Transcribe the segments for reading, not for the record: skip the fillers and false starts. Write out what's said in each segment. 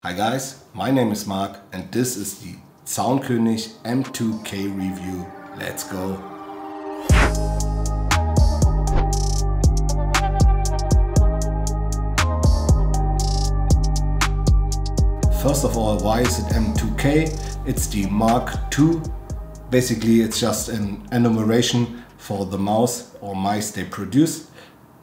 Hi guys, my name is Mark and this is the ZAUNKOENIG M2K review. Let's go! First of all, why is it M2K? It's the Mark II. Basically, it's just an enumeration for the mouse or mice they produce.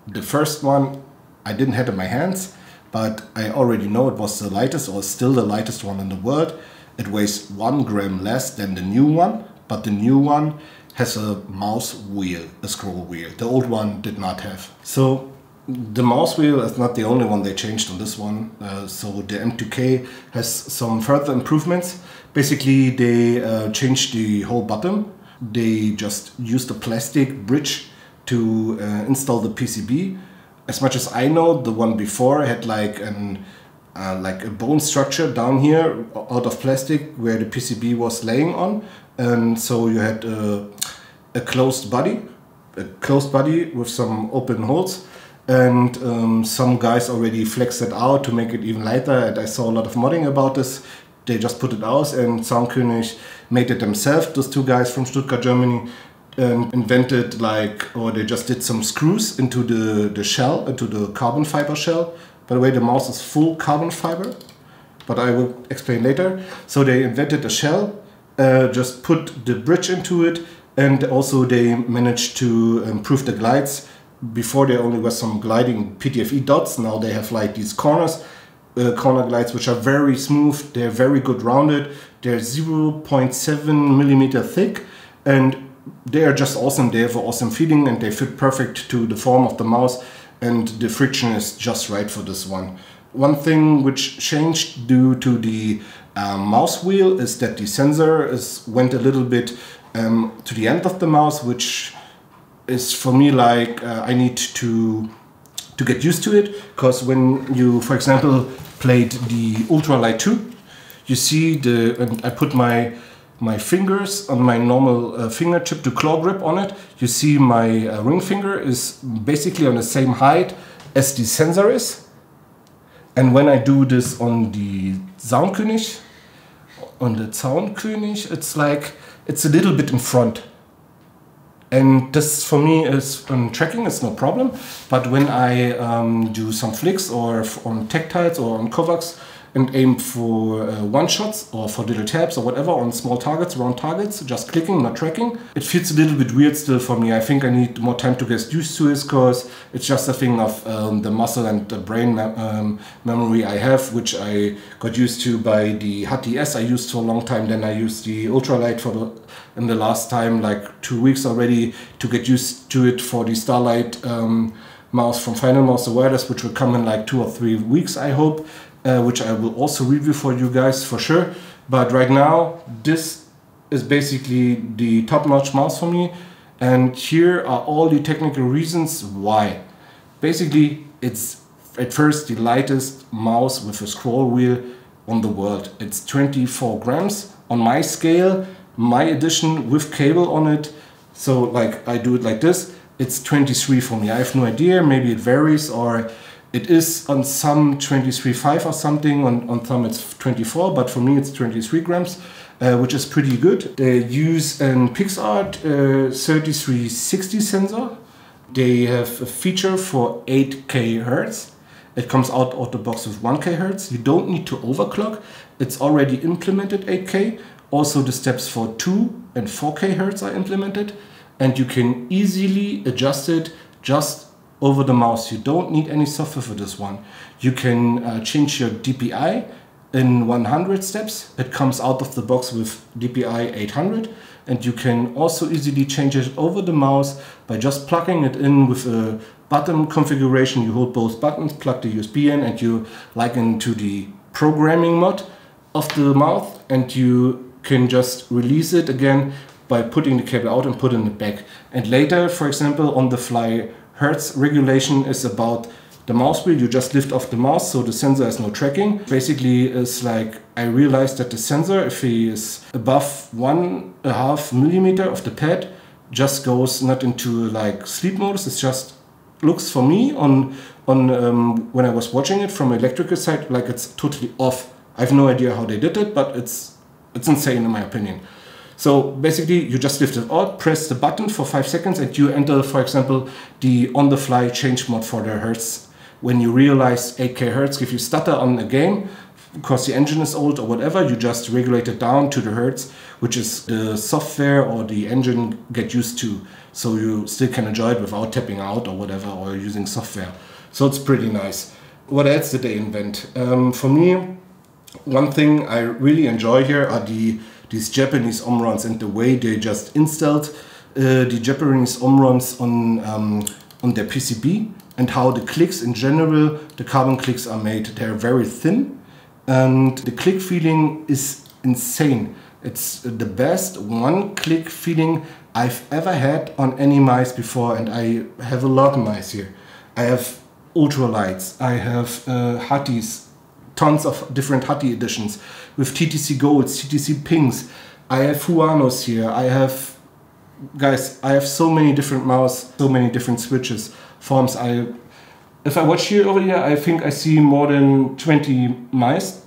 The first one I didn't have in my hands, but I already know it was the lightest, or still the lightest one in the world. It weighs 1 gram less than the new one, but the new one has a mouse wheel, a scroll wheel. The old one did not have. So the mouse wheel is not the only one they changed on this one. So the M2K has some further improvements. Basically, they changed the whole bottom. They just used a plastic bridge to install the PCB. As much as I know, the one before had like a bone structure down here out of plastic where the PCB was laying on, and so you had a closed body with some open holes, and some guys already flexed it out to make it even lighter, and I saw a lot of modding about this. They just put it out, and ZAUNKOENIG made it themselves, those two guys from Stuttgart, Germany. Invented they just did some screws into the shell, into the carbon fiber shell. By the way, the mouse is full carbon fiber, but I will explain later. So they invented a shell, just put the bridge into it, and also they managed to improve the glides. Before there only was some gliding PTFE dots, now they have like these corner glides which are very smooth, they're very good rounded, they're 0.7 millimeter thick, and they are just awesome. They have an awesome feeling and they fit perfect to the form of the mouse, and the friction is just right for this one. One thing which changed due to the mouse wheel is that the sensor went a little bit to the end of the mouse, which is for me like I need to get used to it, because when you, for example, played the Ultralight 2, you see and I put my fingers on my normal fingertip to claw grip on it. You see my ring finger is basically on the same height as the sensor is. And when I do this on the ZAUNKOENIG, it's like, it's a little bit in front. And this for me is, on tracking, it's no problem. But when I do some flicks or on tactiles or on Kovacs, and aim for one-shots or for little taps or whatever on small targets, round targets, just clicking, not tracking, it feels a little bit weird still for me. I think I need more time to get used to it, because it's just a thing of the muscle and the brain memory I have, which I got used to by the Hati S I used for a long time. Then I used the Ultralight in the last time, like 2 weeks already, to get used to it for the Starlight mouse from Final Mouse, the wireless, which will come in like 2 or 3 weeks, I hope. Which I will also review for you guys for sure. But right now, this is basically the top-notch mouse for me. And here are all the technical reasons why. Basically, it's at first the lightest mouse with a scroll wheel on the world. It's 24 grams on my scale, my edition with cable on it. So like I do it like this, it's 23 for me. I have no idea, maybe it varies, or it is on some 23.5 or something, on some it's 24, but for me it's 23 grams, which is pretty good. They use an PixArt 3360 sensor. They have a feature for 8K hertz. It comes out of the box with 1K hertz. You don't need to overclock. It's already implemented 8K. Also the steps for 2 and 4K hertz are implemented, and you can easily adjust it just over the mouse. You don't need any software for this one. You can change your DPI in 100 steps. It comes out of the box with DPI 800, and you can also easily change it over the mouse by just plugging it in with a button configuration. You hold both buttons, plug the USB in, and you like into the programming mode of the mouse, and you can just release it again by putting the cable out and putting it back. And later, for example, on the fly, hertz regulation is about the mouse wheel. You just lift off the mouse, so the sensor has no tracking. Basically, it's like I realized that the sensor, if he is above 1.5 millimeter of the pad, just goes not into like sleep modus. It just looks for me on when I was watching it from electrical side like it's totally off. I have no idea how they did it, but it's insane in my opinion. So basically you just lift it out, press the button for 5 seconds and you enter, for example, the on-the-fly change mode for the hertz. When you realize 8K hertz, if you stutter on a game, because the engine is old or whatever, you just regulate it down to the hertz, which is the software or the engine get used to. So you still can enjoy it without tapping out or whatever, or using software. So it's pretty nice. What else did they invent? For me, one thing I really enjoy here are these Japanese Omrons and the way they just installed the Japanese Omrons on their PCB, and how the clicks in general, the carbon clicks are made. They're very thin and the click feeling is insane. It's the best one-click feeling I've ever had on any mice before, and I have a lot of mice here. I have ultralights, I have Hatis, tons of different Hati editions with TTC golds, TTC pinks. I have Fuanos here. I have, guys, I have so many different mouse, so many different switches, forms. If I watch here over here, I think I see more than 20 mice,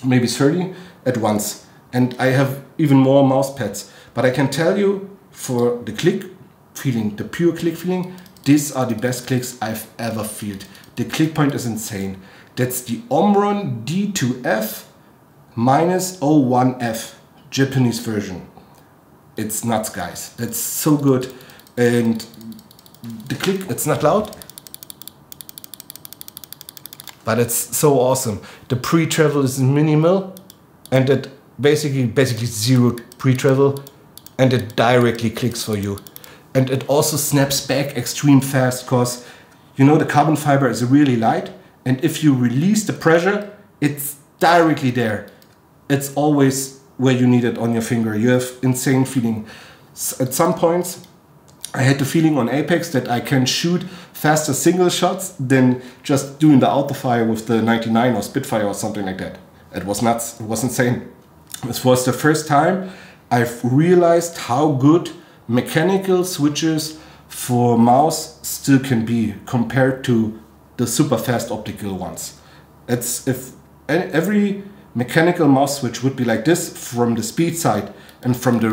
maybe 30 at once. And I have even more mouse pads. But I can tell you, for the click feeling, the pure click feeling, these are the best clicks I've ever felt. The click point is insane. That's the Omron D2F minus 01F Japanese version. It's nuts, guys. It's so good. And the click, it's not loud, but it's so awesome. The pre-travel is minimal, and it basically zero pre-travel, and it directly clicks for you. And it also snaps back extreme fast, because you know the carbon fiber is really light, and if you release the pressure, it's directly there. It's always where you need it on your finger. You have insane feeling. At some points, I had the feeling on Apex that I can shoot faster single shots than just doing the auto fire with the 99 or Spitfire or something like that. It was nuts. It was insane. This was the first time I've realized how good mechanical switches for mouse still can be compared to the super fast optical ones. It's if every mechanical mouse switch would be like this from the speed side and from the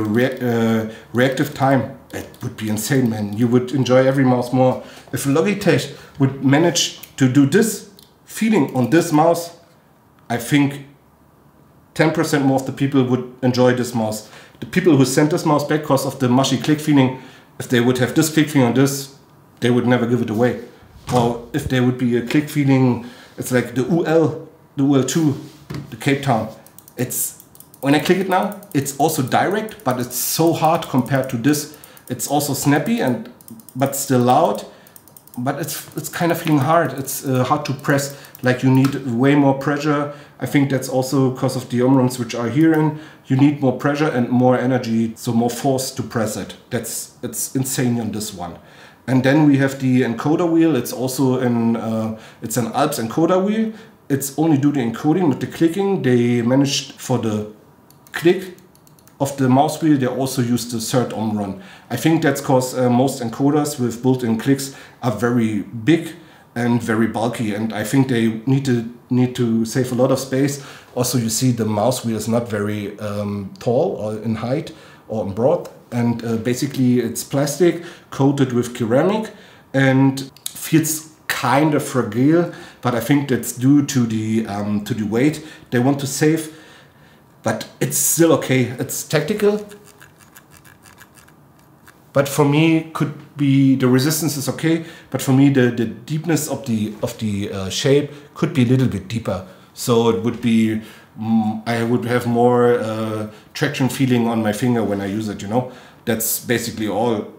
reactive time, it would be insane, man. You would enjoy every mouse more. If Logitech would manage to do this feeling on this mouse, I think 10% more of the people would enjoy this mouse. The people who sent this mouse back because of the mushy click feeling, if they would have this click feeling on this, they would never give it away. Or if there would be a click feeling, it's like the UL, the UL2, the Cape Town. It's, when I click it now, it's also direct, but it's so hard compared to this. It's also snappy but still loud, but it's kind of feeling hard. It's hard to press, like you need way more pressure. I think that's also because of the Omrons which are here in. You need more pressure and more energy, so more force to press it. It's insane on this one. And then we have the encoder wheel. It's also it's an Alps encoder wheel. It's only do the encoding, not the clicking. They managed for the click of the mouse wheel, they also use the third Omron. I think that's because most encoders with built-in clicks are very big and very bulky, and I think they need to save a lot of space. Also, you see the mouse wheel is not very tall or in height or in broad, and basically it's plastic coated with ceramic and feels kind of fragile, but I think that's due to the weight they want to save. But it's still okay. It's tactical. But for me, could be the resistance is okay. But for me, the deepness of the shape could be a little bit deeper. So it would be, I would have more traction feeling on my finger when I use it. You know, that's basically all.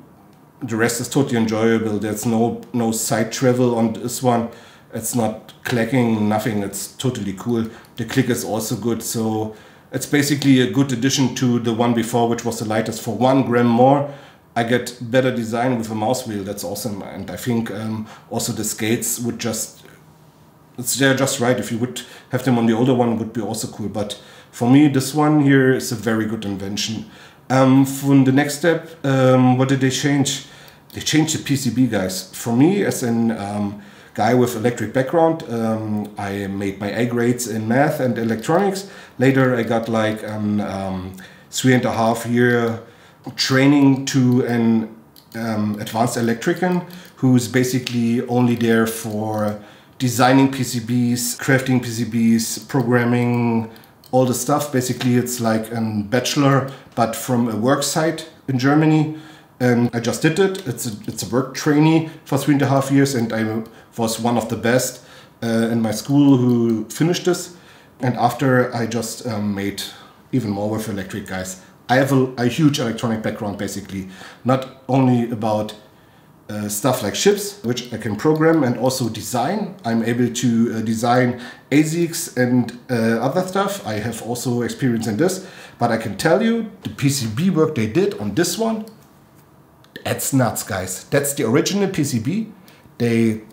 The rest is totally enjoyable. There's no side travel on this one. It's not clacking, nothing. It's totally cool. The click is also good. So it's basically a good addition to the one before, which was the lightest. For 1 gram more, I get better design with a mouse wheel. That's awesome. And I think also the skates would they're just right. If you would have them on the older one, would be also cool. But for me, this one here is a very good invention. For the next step, what did they change? They changed the PCB, guys. For me, as an guy with electric background. I made my A grades in math and electronics. Later I got like 3.5 year training to an advanced electrician who's basically only there for designing PCBs, crafting PCBs, programming, all the stuff. Basically it's like a bachelor, but from a work site in Germany. And I just did it. It's a work trainee for 3.5 years, and I was one of the best in my school who finished this. And after I just made even more with electric guys. I have a huge electronic background, basically, not only about stuff like chips, which I can program and also design. I'm able to design ASICs and other stuff. I have also experience in this, but I can tell you the PCB work they did on this one, that's nuts, guys. That's the original PCB. They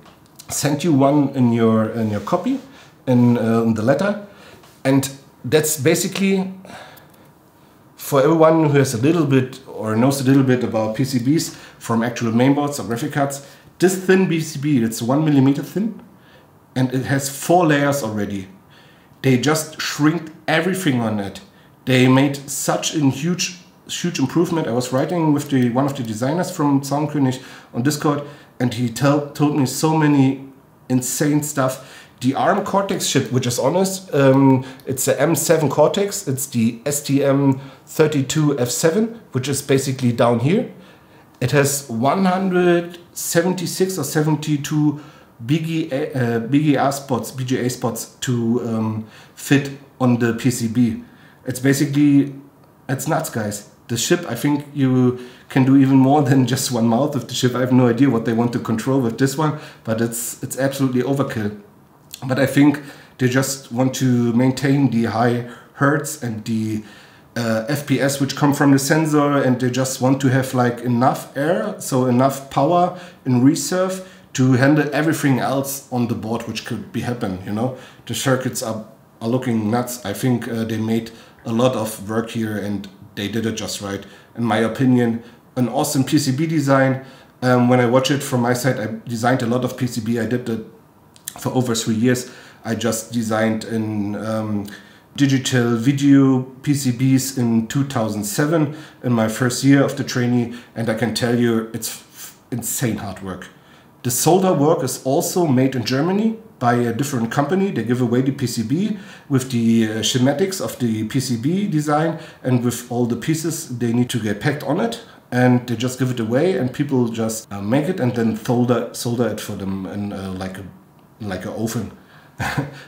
sent you one in your copy in the letter, and that's basically for everyone who has a little bit or knows a little bit about PCBs from actual mainboards or graphic cards. This thin PCB, it's 1 millimeter thin, and it has 4 layers already. They just shrinked everything on it. They made such a huge improvement. I was writing with one of the designers from ZAUNKOENIG on Discord, and he told me so many insane stuff. The ARM Cortex chip, which is honest, it's the M7 Cortex. It's the STM32F7, which is basically down here. It has 176 or 72 BGA spots to fit on the PCB. It's basically, it's nuts, guys. The chip, I think you can do even more than just one mouth with the chip. I have no idea what they want to control with this one, but it's absolutely overkill. But I think they just want to maintain the high hertz and the FPS which come from the sensor, and they just want to have like enough air, so enough power in reserve to handle everything else on the board which could be happen, you know. The circuits are looking nuts. I think they made a lot of work here and they did it just right. In my opinion, an awesome PCB design. When I watch it from my side, I designed a lot of PCB. I did it for over 3 years. I just designed in digital video PCBs in 2007 in my first year of the trainee, and I can tell you it's insane hard work. The solder work is also made in Germany by a different company. They give away the PCB with the schematics of the PCB design and with all the pieces they need to get packed on it, and they just give it away and people just make it and then solder it for them in like an oven.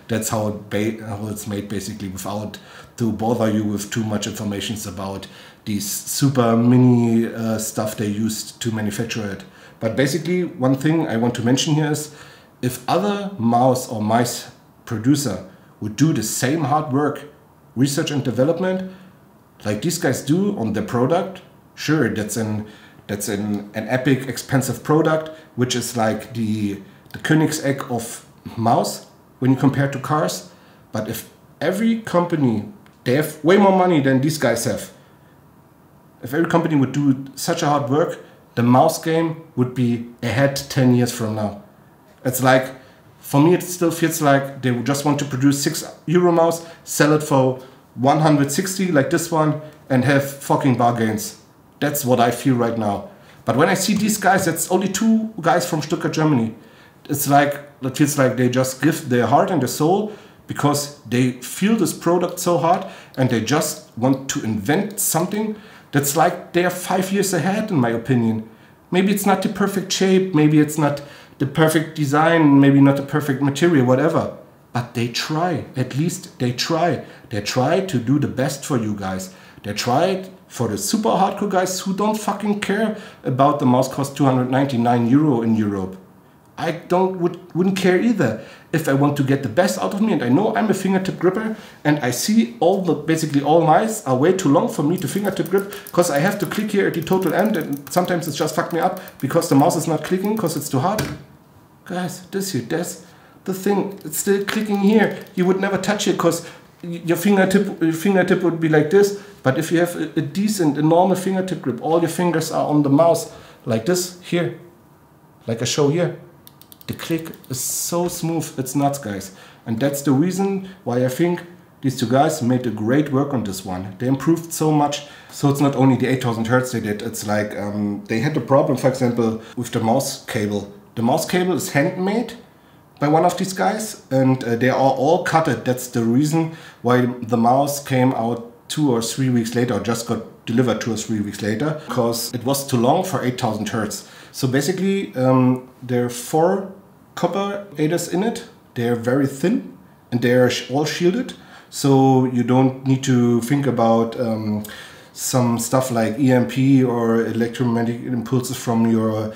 That's how it's made, basically, without to bother you with too much information about these super mini stuff they used to manufacture it. But basically, one thing I want to mention here is, if other mouse or mice producer would do the same hard work, research and development, like these guys do on their product, sure, that's an epic, expensive product, which is like the Königsegg of mouse when you compare to cars. But if every company, they have way more money than these guys have. If every company would do such a hard work, the mouse game would be ahead 10 years from now. It's like, for me it still feels like they just want to produce €6 mouse, sell it for 160 like this one, and have fucking bargains. That's what I feel right now. But when I see these guys, that's only 2 guys from Stuttgart, Germany. It's like, it feels like they just give their heart and their soul because they feel this product so hard and they just want to invent something that's like they're 5 years ahead, in my opinion. Maybe it's not the perfect shape, maybe it's not the perfect design, maybe not the perfect material, whatever. But they try, at least they try. They try to do the best for you guys. They try for the super hardcore guys who don't fucking care about the mouse cost €299 in Europe. I wouldn't care either if I want to get the best out of me, and I know I'm a fingertip gripper, and I see basically all mice are way too long for me to fingertip grip because I have to click here at the total end, and sometimes it's just fucked me up because the mouse is not clicking because it's too hard. Guys, that's the thing. It's still clicking here. You would never touch it because your fingertip would be like this. But if you have a decent, a normal fingertip grip, all your fingers are on the mouse like this here, like I show here. the click is so smooth, it's nuts, guys. And that's the reason why I think these two guys made a great work on this one. They improved so much. So it's not only the 8000 Hertz they did, it's like they had a problem, for example, with the mouse cable. The mouse cable is handmade by one of these guys, and they are all cutted. That's the reason why the mouse came out 2 or 3 weeks later, or just got delivered 2 or 3 weeks later, because it was too long for 8000 Hertz. So basically, there are 4 copper aders in it. They are very thin, and they are all shielded. So you don't need to think about some stuff like EMP or electromagnetic impulses from your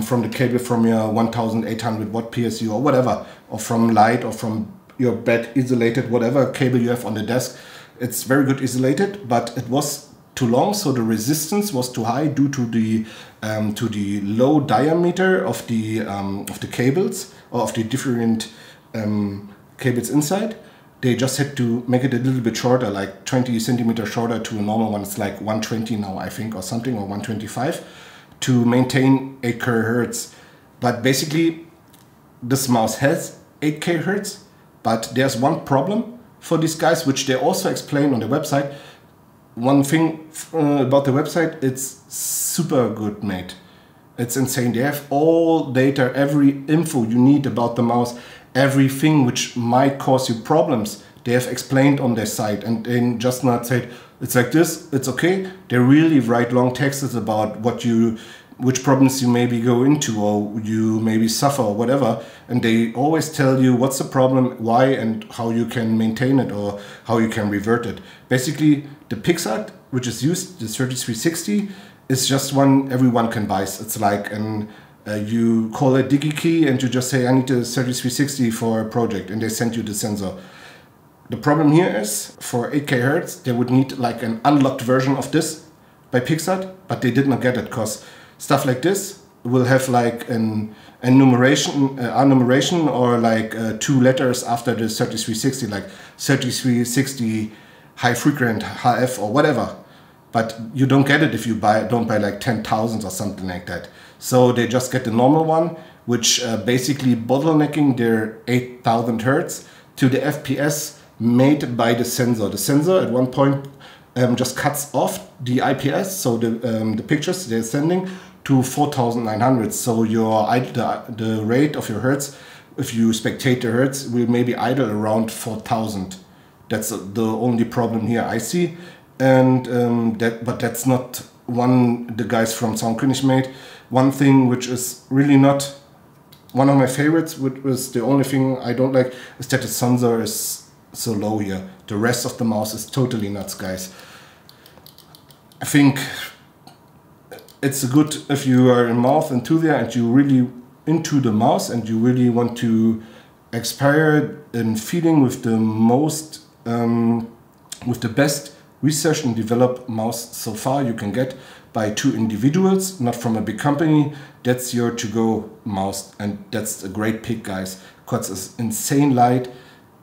from the cable from your 1800 watt PSU or whatever, or from light, or from your bed isolated, whatever cable you have on the desk. It's very good isolated, but it was too long, so the resistance was too high due to the low diameter of the cables, or of the different cables inside. They just had to make it a little bit shorter, like 20 centimeters shorter to a normal one. It's like 120 now, I think, or something, or 125, to maintain 8K hertz. But basically, this mouse has 8K hertz, but there's one problem for these guys, which they also explain on the website. One thing about the website, it's super good made. It's insane. They have all data, every info you need about the mouse, everything which might cause you problems, they have explained on their site, and they just not said it's like this, it's okay. They really write long texts about which problems you maybe go into, or you maybe suffer, or whatever, and they always tell you what's the problem, why, and how you can maintain it, or how you can revert it. Basically, the PixArt, which is used, the 3360, is just one everyone can buy. It's like you call it DigiKey and you just say, I need a 3360 for a project, and they send you the sensor. The problem here is, for 8K hertz, they would need like an unlocked version of this by PixArt, but they did not get it, because stuff like this will have like an enumeration, or like 2 letters after the 3360, like 3360 high frequent HF or whatever. But you don't get it if you don't buy like 10,000 or something like that. So they just get the normal one, which basically bottlenecking their 8000 hertz to the FPS made by the sensor. The sensor at one point just cuts off the IPS, so the pictures they're sending, to 4900. So the rate of your hertz, if you spectate the hertz, will maybe idle around 4000. That's the only problem here I see. And but that's not the guys from ZAUNKOENIG made. One thing which is really not one of my favorites, which was the only thing I don't like, is that the sensor is so low here. The rest of the mouse is totally nuts, guys. I think it's good if you are a mouse enthusiast and you really into the mouse and you really want to expire in feeling with the most with the best research and developed mouse so far you can get by 2 individuals, not from a big company. That's your to-go mouse, and that's a great pick, guys, because it's insane light,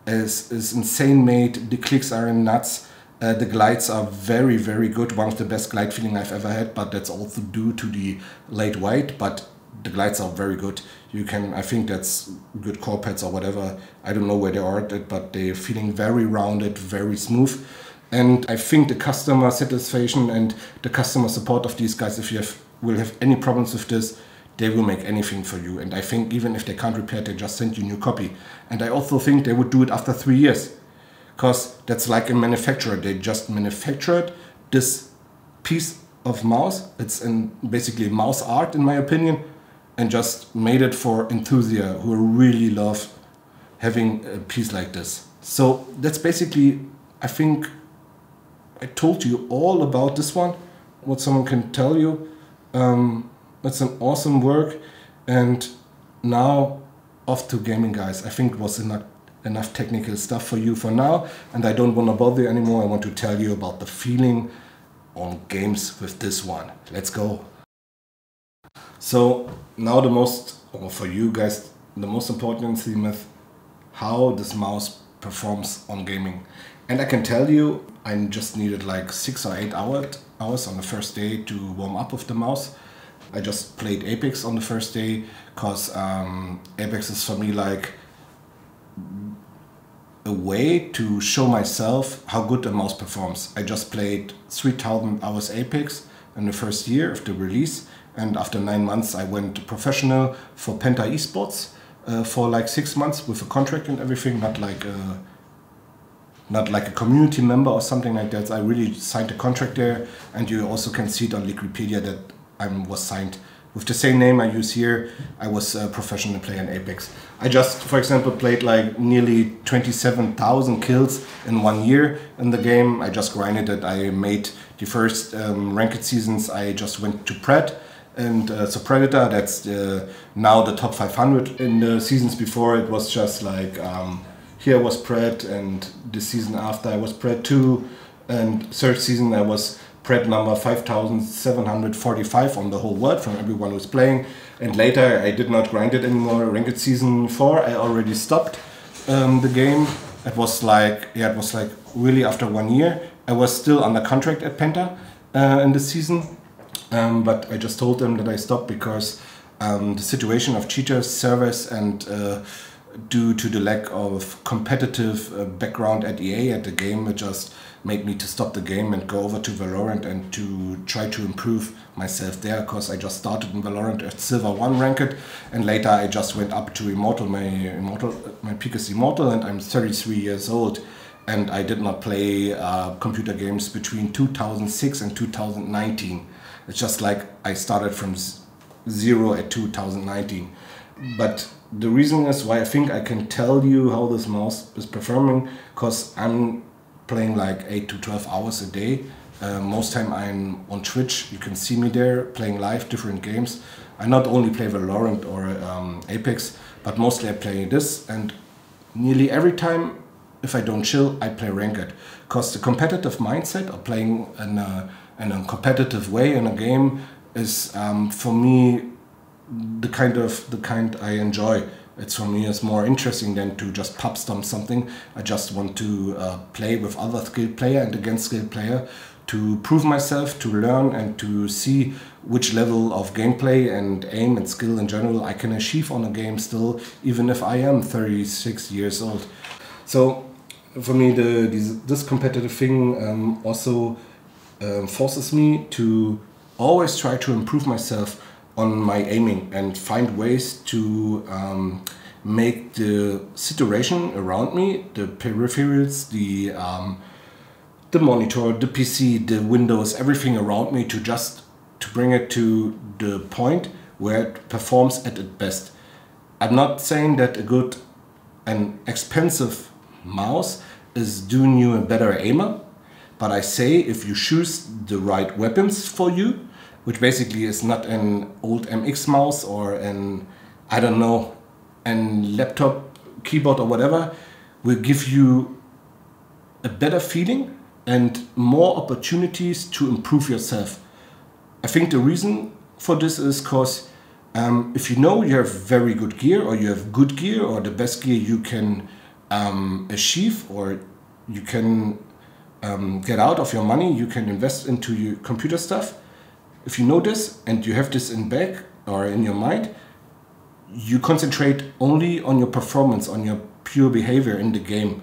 is insane made, the clicks are nuts, the glides are very, very good, one of the best glide feeling I've ever had, but that's also due to the light weight, but the glides are very good. You can, I think that's good core pads or whatever, I don't know where they are at, but they're feeling very rounded, very smooth. And I think the customer satisfaction and the customer support of these guys, if you will have any problems with this, they will make anything for you. And I think even if they can't repair it, they just send you a new copy. And I also think they would do it after 3 years, because that's like a manufacturer. They just manufactured this piece of mouse. It's basically mouse art, in my opinion, and just made it for enthusiasts who really love having a piece like this. So that's basically, I think, I told you all about this one, what someone can tell you. It's an awesome work, and now off to gaming, guys. I think it was enough technical stuff for you for now, and I don't want to bother you anymore. I want to tell you about the feeling on games with this one. Let's go. So now for you guys, the most important thing is how this mouse performs on gaming. And I can tell you, I just needed like 6 or 8 hours on the first day to warm up with the mouse. I just played Apex on the first day because Apex is for me like a way to show myself how good a mouse performs. I just played 3000 hours Apex in the first year of the release, and after 9 months I went professional for Penta Esports for like 6 months with a contract and everything, not like a community member or something like that. I really signed a contract there, and you also can see it on Wikipedia that I was signed with the same name I use here. I was a professional player in Apex. I just, for example, played like nearly 27,000 kills in 1 year in the game. I just grinded it. I made the first ranked seasons. I just went to Pred, and so Predator, that's now the top 500. In the seasons before, it was just like, here was Pred, and the season after I was Pred 2, and third season I was Pred number 5745 on the whole world from everyone who's playing. And later I did not grind it anymore. Ranked season 4 I already stopped the game. It was like, yeah, it was like really after 1 year. I was still under contract at Penta in the season, but I just told them that I stopped because the situation of cheaters, servers, and due to the lack of competitive background at EA at the game, it just made me to stop the game and go over to Valorant and to try to improve myself there, because I just started in Valorant at Silver 1 ranked, and later I just went up to Immortal. My peak is Immortal, and I'm 33 years old, and I did not play computer games between 2006 and 2019. It's just like I started from zero at 2019. But the reason is why I think I can tell you how this mouse is performing, because I'm playing like 8 to 12 hours a day. Most time I'm on Twitch. You can see me there playing live different games. I not only play Valorant or Apex, but mostly I play this, and nearly every time, if I don't chill, I play Ranked, because the competitive mindset of playing in a competitive way in a game is for me the kind I enjoy. It's for me, it's more interesting than to just pub stomp something. I just want to play with other skilled player and against skilled player to prove myself, to learn, and to see which level of gameplay and aim and skill in general I can achieve on a game still, even if I am 36 years old. So for me, this competitive thing also forces me to always try to improve myself on my aiming and find ways to make the situation around me, the peripherals, the monitor, the PC, the windows, everything around me, to bring it to the point where it performs at its best. I'm not saying that an expensive mouse is doing you a better aimer, but I say if you choose the right weapons for you, which basically is not an old MX mouse or I don't know, an laptop keyboard or whatever, will give you a better feeling and more opportunities to improve yourself. I think the reason for this is because if you know you have very good gear, or you have good gear, or the best gear you can achieve, or you can get out of your money, you can invest into your computer stuff. If you know this and you have this in back or in your mind, you concentrate only on your performance, on your pure behavior in the game,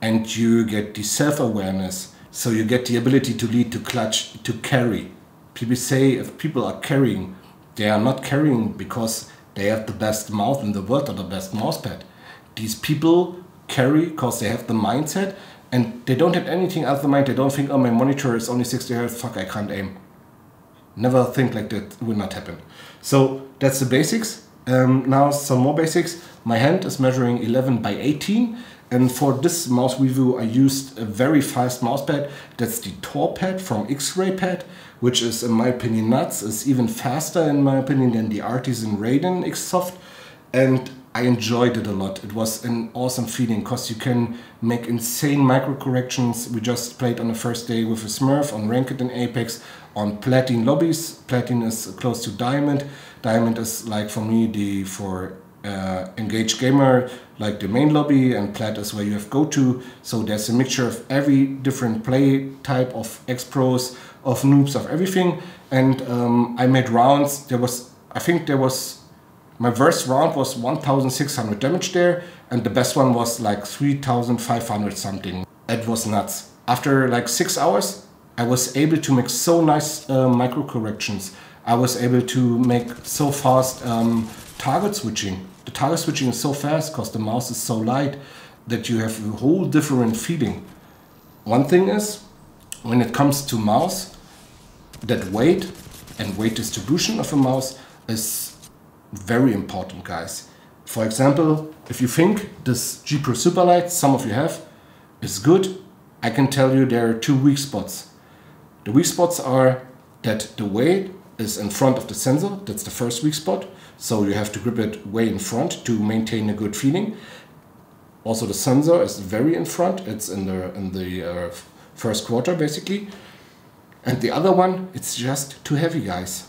and you get the self-awareness. So you get the ability to lead, to clutch, to carry. People say if people are carrying, they are not carrying because they have the best mouse in the world or the best mousepad. These people carry because they have the mindset, and they don't have anything else in mind. They don't think, oh, my monitor is only 60 Hz, fuck, I can't aim. Never think like that, it will not happen. So that's the basics. Now some more basics. My hand is measuring 11 by 18, and for this mouse review I used a very fast mousepad. That's the TorPad from X-Ray Pad, which is in my opinion nuts. It's even faster in my opinion than the Artisan Raiden X-Soft, and I enjoyed it a lot. It was an awesome feeling because you can make insane micro corrections. We just played on the first day with a Smurf on Ranked and Apex on Platin lobbies. Platin is close to Diamond. Diamond is like for me for engaged gamer, like the main lobby, and plat is where you have go to. So there's a mixture of every different play type of ex-pros, of noobs, of everything. And I made rounds. My worst round was 1600 damage there, and the best one was like 3500 something. It was nuts. After like 6 hours, I was able to make so nice micro corrections. I was able to make so fast target switching. The target switching is so fast because the mouse is so light that you have a whole different feeling. One thing is, when it comes to mouse, that weight and weight distribution of a mouse is very important, guys. For example, if you think this G Pro Superlight, some of you have, is good, I can tell you there are two weak spots. The weak spots are that the weight is in front of the sensor. That's the first weak spot. So you have to grip it way in front to maintain a good feeling. Also, the sensor is very in front. It's in the first quarter basically. And the other one, it's just too heavy, guys.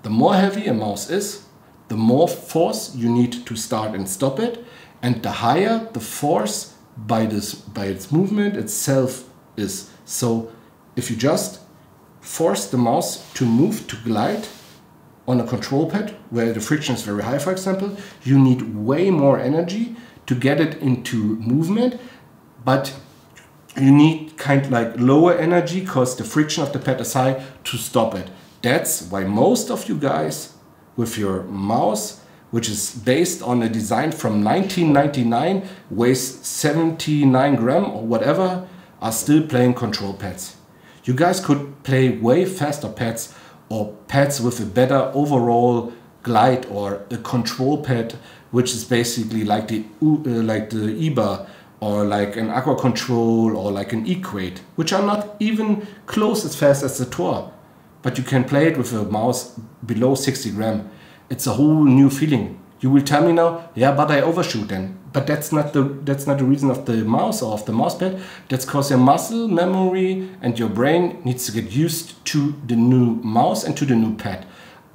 The more heavy a mouse is, the more force you need to start and stop it, and the higher the force by its movement itself is. So if you just force the mouse to move, to glide on a control pad where the friction is very high, for example, you need way more energy to get it into movement, but you need kind of like lower energy because the friction of the pad is high to stop it. That's why most of you guys with your mouse, which is based on a design from 1999, weighs 79 grams or whatever, are still playing control pads. You guys could play way faster pads or pads with a better overall glide, or a control pad which is basically like the EBA or like an Aqua Control or like an Equate, which are not even close as fast as the Tor. But you can play it with a mouse below 60 grams. It's a whole new feeling. You will tell me now, yeah, but I overshoot then. But that's not the reason of the mouse or of the mouse pad. That's because your muscle memory and your brain needs to get used to the new mouse and to the new pad.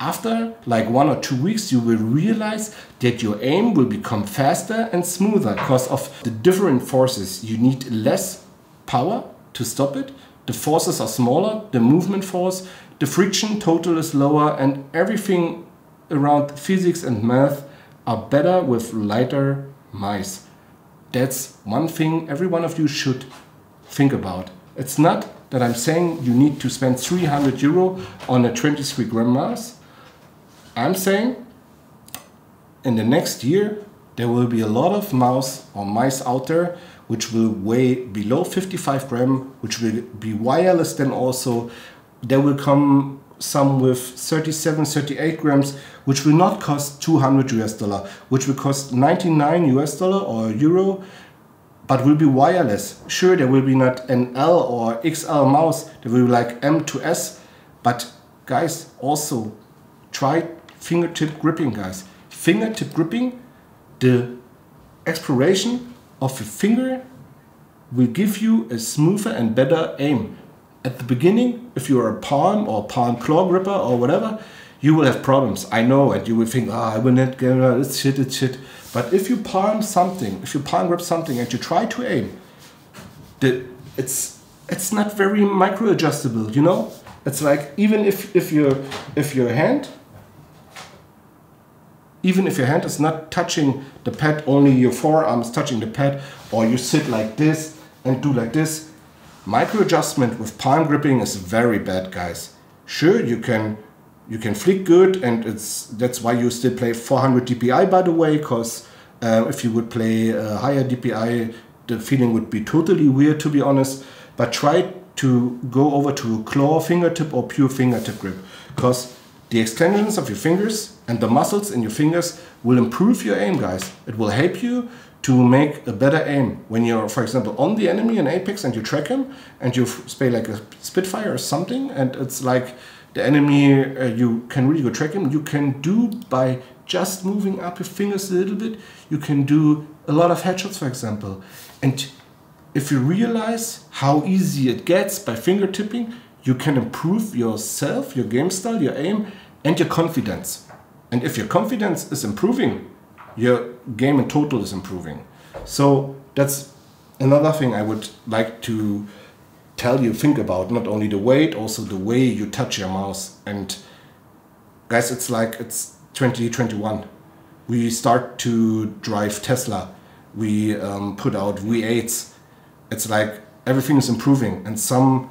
After like 1 or 2 weeks, you will realize that your aim will become faster and smoother because of the different forces. You need less power to stop it. The forces are smaller, the movement force, the friction total is lower, and everything around physics and math are better with lighter mice. That's one thing every one of you should think about. It's not that I'm saying you need to spend 300 euro on a 23 gram mouse. I'm saying in the next year there will be a lot of mouse or mice out there which will weigh below 55 gram, which will be wireless then also. There will come some with 37, 38 grams, which will not cost 200 US dollar, which will cost 99 US dollar or euro, but will be wireless. Sure, there will be not an L or XL mouse, there will be like M2S, but guys, also try fingertip gripping, guys. Fingertip gripping, the exploration of your finger will give you a smoother and better aim. At the beginning, if you're a palm or palm claw gripper or whatever, you will have problems. I know, and you will think, I will not get it, it's shit. But if you palm something, if you palm grip something and you try to aim, it's not very micro adjustable, you know? It's like even if your hand is not touching the pad, only your forearm is touching the pad, or you sit like this and do like this. Micro adjustment with palm gripping is very bad, guys. Sure, you can flick good, and that's why you still play 400 DPI, by the way, because if you would play higher DPI, the feeling would be totally weird, to be honest. But try to go over to a claw fingertip or pure fingertip grip, because the extensions of your fingers and the muscles in your fingers will improve your aim, guys. It will help you to make a better aim. When you're, for example, on the enemy in Apex and you track him and you spray like a Spitfire or something, and it's like the enemy, you can really go track him. You can do, by just moving up your fingers a little bit, you can do a lot of headshots, for example. And if you realize how easy it gets by fingertipping, you can improve yourself, your game style, your aim, and your confidence. And if your confidence is improving, your game in total is improving. So that's another thing I would like to tell you, think about, not only the weight, also the way you touch your mouse. And guys, it's like it's 2021. We start to drive Tesla. We put out V8s. It's like everything is improving, and some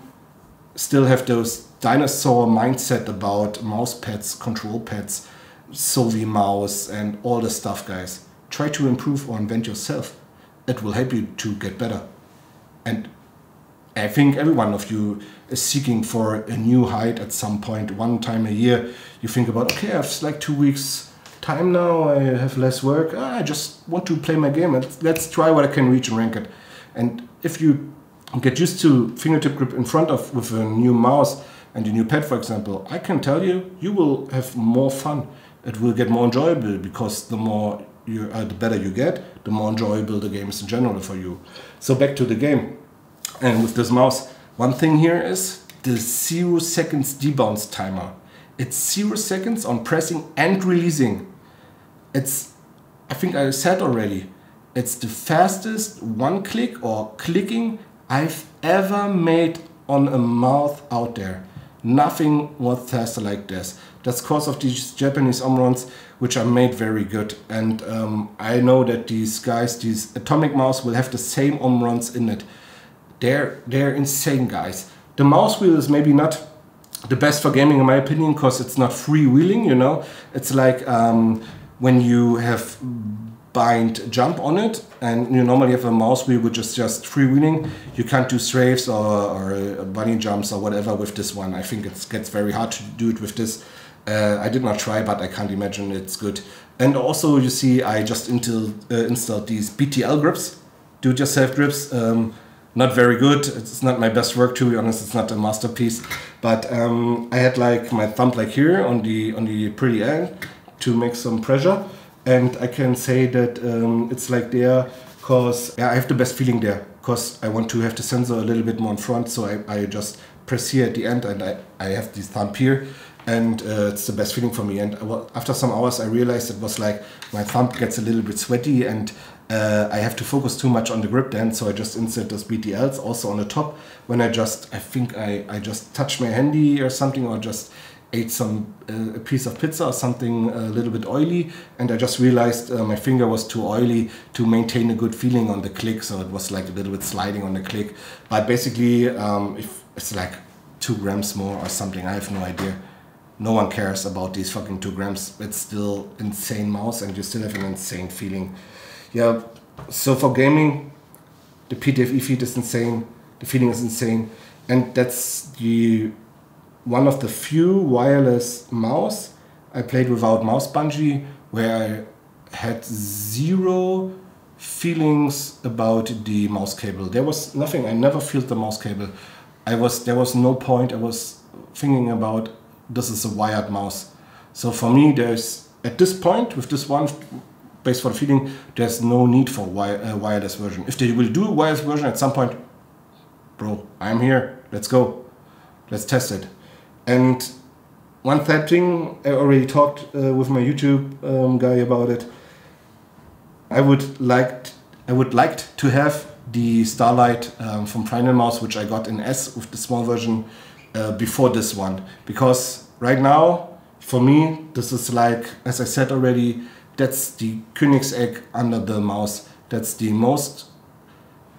still have those dinosaur mindset about mouse pads, control pads, Sovi mouse, and all the stuff, guys. Try to improve or invent yourself. It will help you to get better. And I think every one of you is seeking for a new height at some point. One time a year, you think about, okay, I have like 2 weeks time now, I have less work, I just want to play my game, let's try what I can reach and rank it. And if you get used to fingertip grip in front of with a new mouse and a new pad, for example, I can tell you, you will have more fun. It will get more enjoyable, because the more you, the better you get, the more enjoyable the game is in general for you. So back to the game. And with this mouse, one thing here is the 0 seconds debounce timer. It's 0 seconds on pressing and releasing. It's, I think I said already, it's the fastest one click or clicking I've ever made on a mouse out there. Nothing was faster like this. That's because of these Japanese omrons, which are made very good. And I know that these guys, these Atomic mouse, will have the same omrons in it. They're insane, guys. The mouse wheel is maybe not the best for gaming in my opinion, because it's not freewheeling, you know. It's like when you have bind jump on it, and you normally have a mouse wheel which is just freewheeling. You can't do strafes or bunny jumps or whatever with this one. I think it gets very hard to do it with this. I did not try, but I can't imagine it's good. And also, you see, I just installed these BTL grips, do-it-yourself grips. Not very good. It's not my best work, to be honest. It's not a masterpiece. But I had like my thumb like here on the pretty end to make some pressure, and I can say that it's like there because yeah, I have the best feeling there, because I want to have the sensor a little bit more in front. So I just press here at the end, and I have this thumb here, and it's the best feeling for me. And after some hours, I realized it was like my thumb gets a little bit sweaty, and I have to focus too much on the grip then, so I just insert those BTLs also on the top when I think I just touched my handy or something, or just ate a piece of pizza or something a little bit oily, and I just realized my finger was too oily to maintain a good feeling on the click, so it was like a little bit sliding on the click. But basically, if it's like 2 grams more or something, I have no idea. No one cares about these fucking 2 grams. It's still insane mouse, and you still have an insane feeling. Yeah, so for gaming, the PTFE feed is insane, the feeling is insane, and that's one of the few wireless mouse I played without mouse bungee, where I had 0 feelings about the mouse cable. There was nothing, I never felt the mouse cable. There was no point, I was thinking about, this is a wired mouse. So for me, there's, at this point, with this one, based for the feeling, there's no need for a wireless version. If they will do a wireless version at some point, bro, I'm here, let's go, let's test it. And one third thing, I already talked with my YouTube guy about it. I would like to have the Starlight from Final Mouse, which I got in S with the small version before this one, because right now, for me, this is like, as I said already, that's the Königsegg under the mouse. That's the most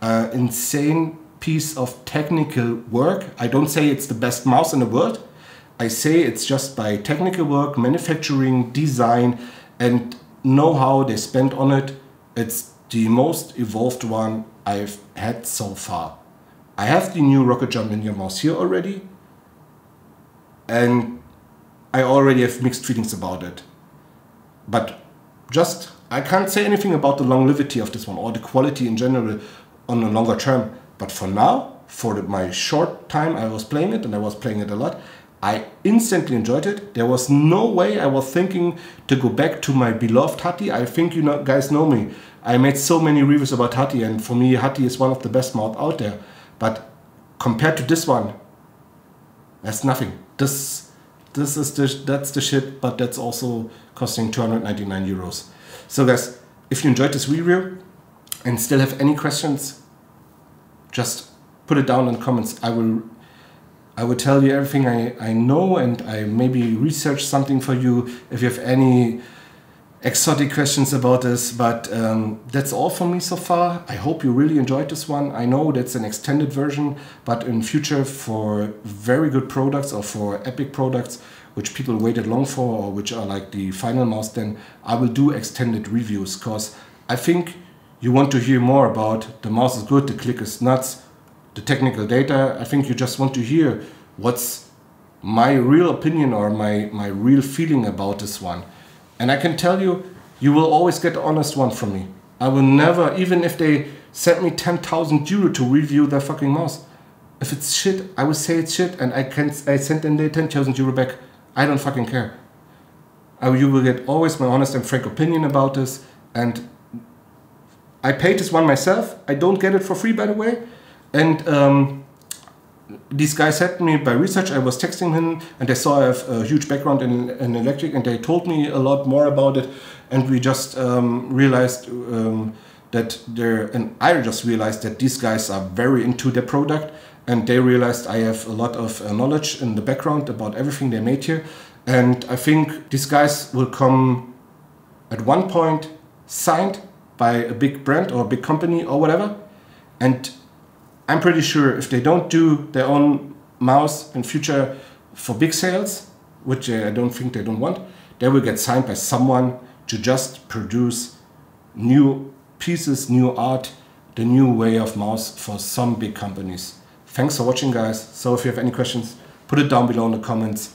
insane piece of technical work. I don't say it's the best mouse in the world. I say it's just by technical work, manufacturing, design, and know-how they spent on it. It's the most evolved one I've had so far. I have the new Rocket Jump Ninja mouse here already, and I already have mixed feelings about it. But I can't say anything about the longevity of this one or the quality in general on a longer term. But for now, for my short time I was playing it, and I was playing it a lot, I instantly enjoyed it. There was no way I was thinking to go back to my beloved Hati. I think you guys know me. I made so many reviews about Hati, and for me Hati is one of the best mouse out there. But compared to this one, that's nothing. This that's the shit, but that's also costing 299 euros. So guys, if you enjoyed this review and still have any questions, just put it down in the comments. I will tell you everything I know, and I maybe research something for you if you have any exotic questions about this. But that's all from me so far. I hope you really enjoyed this one. I know that's an extended version, but in future for very good products or for epic products which people waited long for, or which are like the final mouse, then I will do extended reviews, because I think you want to hear more about the mouse is good, the click is nuts, the technical data. I think you just want to hear what's my real opinion or my real feeling about this one. And I can tell you, you will always get the honest one from me. I will never, even if they sent me 10,000 euro to review their fucking mouse, if it's shit, I will say it's shit, and I send them the 10,000 euro back. I don't fucking care. You will get always my honest and frank opinion about this. And I paid this one myself. I don't get it for free, by the way. And these guys helped me by research. I was texting him, and they saw I have a huge background in electric, and they told me a lot more about it. And we just realized I just realized that these guys are very into their product, and they realized I have a lot of knowledge in the background about everything they made here. And I think these guys will come at one point signed by a big brand or a big company or whatever. And I'm pretty sure if they don't do their own mouse in future for big sales, which I don't think they don't want, they will get signed by someone to just produce new pieces, new art, the new way of mouse for some big companies. Thanks for watching, guys. So if you have any questions, put it down below in the comments.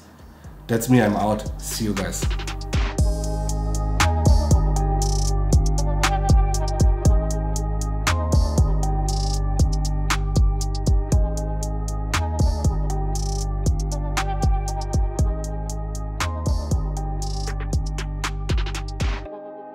That's me, I'm out. See you guys.